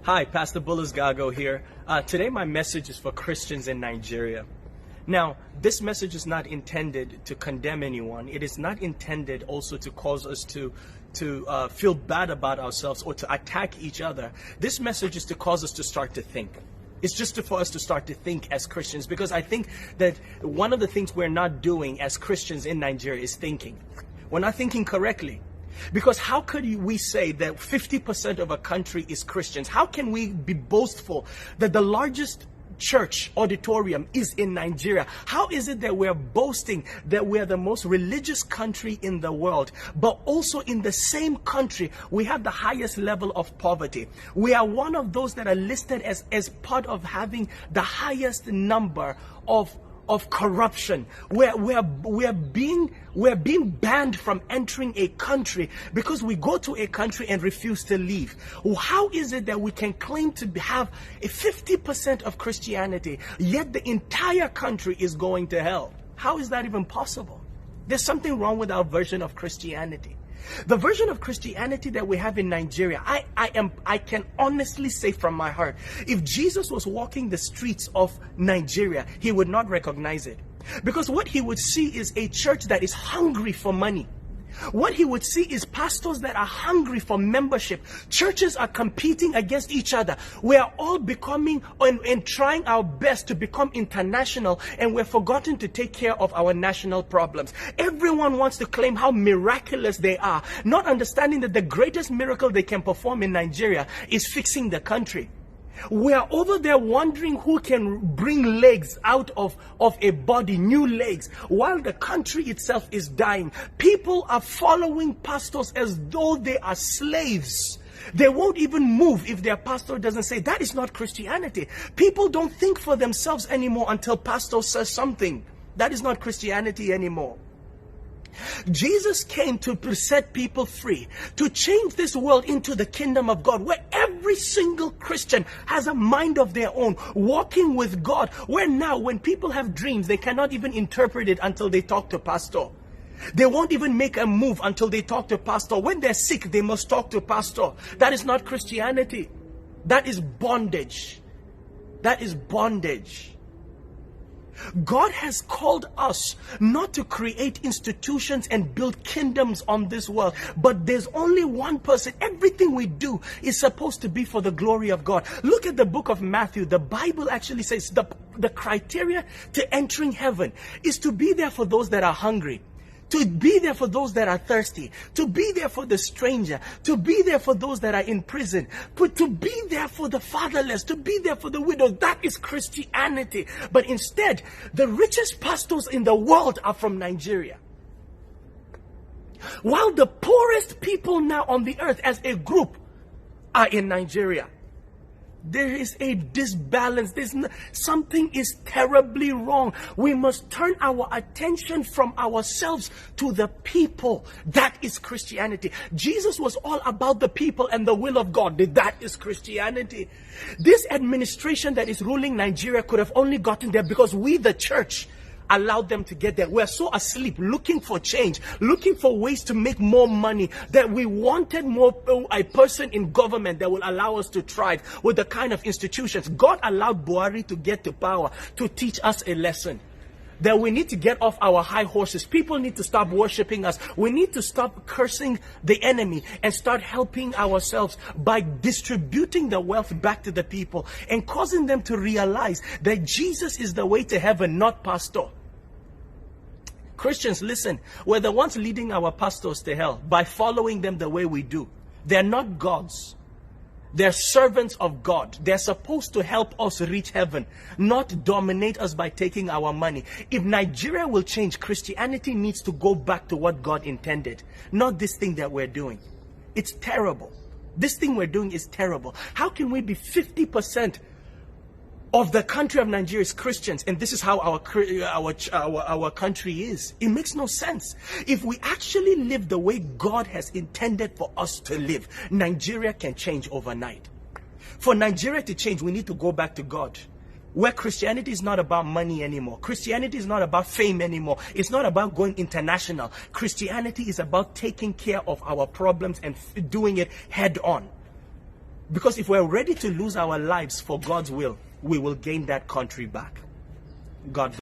Hi, Pastor Bullis Gago here. Today my message is for Christians in Nigeria. Now, this message is not intended to condemn anyone. It is not intended also to cause us to feel bad about ourselves or to attack each other. This message is to cause us to start to think. It's just for us to start to think as Christians, because I think that one of the things we're not doing as Christians in Nigeria is thinking. We're not thinking correctly. Because how could we say that 50% of a country is Christians? How can we be boastful that the largest church auditorium is in Nigeria? How is it that we're boasting that we're the most religious country in the world, but also in the same country we have the highest level of poverty? We are one of those that are listed as part of having the highest number of corruption. We're being banned from entering a country because we go to a country and refuse to leave. How is it that we can claim to have a 50% of Christianity, yet the entire country is going to hell? How is that even possible? There's something wrong with our version of Christianity. The version of Christianity that we have in Nigeria, I can honestly say from my heart, if Jesus was walking the streets of Nigeria, he would not recognize it. Because what he would see is a church that is hungry for money. What he would see is pastors that are hungry for membership. Churches are competing against each other. We are all becoming and trying our best to become international, and we've forgotten to take care of our national problems. Everyone wants to claim how miraculous they are, not understanding that the greatest miracle they can perform in Nigeria is fixing the country. We are over there wondering who can bring legs out of a body, new legs, while the country itself is dying. People are following pastors as though they are slaves. They won't even move if their pastor doesn't say. That is not Christianity. People don't think for themselves anymore until pastor says something. That is not Christianity anymore. Jesus came to set people free, to change this world into the kingdom of God, where every single Christian has a mind of their own, walking with God, where now when people have dreams, they cannot even interpret it until they talk to pastor. They won't even make a move until they talk to pastor. When they're sick, they must talk to pastor. That is not Christianity. That is bondage. That is bondage. God has called us not to create institutions and build kingdoms on this world, but there's only one person. Everything we do is supposed to be for the glory of God. Look at the book of Matthew. The Bible actually says the criteria to entering heaven is to be there for those that are hungry, to be there for those that are thirsty, to be there for the stranger, to be there for those that are in prison, but to be there for the fatherless, to be there for the widow. That is Christianity. But instead, the richest pastors in the world are from Nigeria, while the poorest people now on the earth as a group are in Nigeria. There is a disbalance. Something is terribly wrong. We must turn our attention from ourselves to the people. That is Christianity. Jesus was all about the people and the will of God. That is Christianity. This administration that is ruling Nigeria could have only gotten there because we, the church, allowed them to get there. We're so asleep, looking for change, looking for ways to make more money, that we wanted a person in government that will allow us to thrive with the kind of institutions. God allowed Buhari to get to power to teach us a lesson. That we need to get off our high horses. People need to stop worshiping us. We need to stop cursing the enemy and start helping ourselves by distributing the wealth back to the people and causing them to realize that Jesus is the way to heaven, not pastor. Christians, listen, we're the ones leading our pastors to hell by following them the way we do. They're not gods. They're servants of God. They're supposed to help us reach heaven, not dominate us by taking our money. If Nigeria will change, Christianity needs to go back to what God intended, not this thing that we're doing. It's terrible. This thing we're doing is terrible. How can we be 50% of the country of Nigeria is Christians, and this is how our country is? It makes no sense. If we actually live the way God has intended for us to live, Nigeria can change overnight. For Nigeria to change, we need to go back to God, where Christianity is not about money anymore. Christianity is not about fame anymore. It's not about going international. Christianity is about taking care of our problems and doing it head on. Because if we're ready to lose our lives for God's will, we will gain that country back. God bless.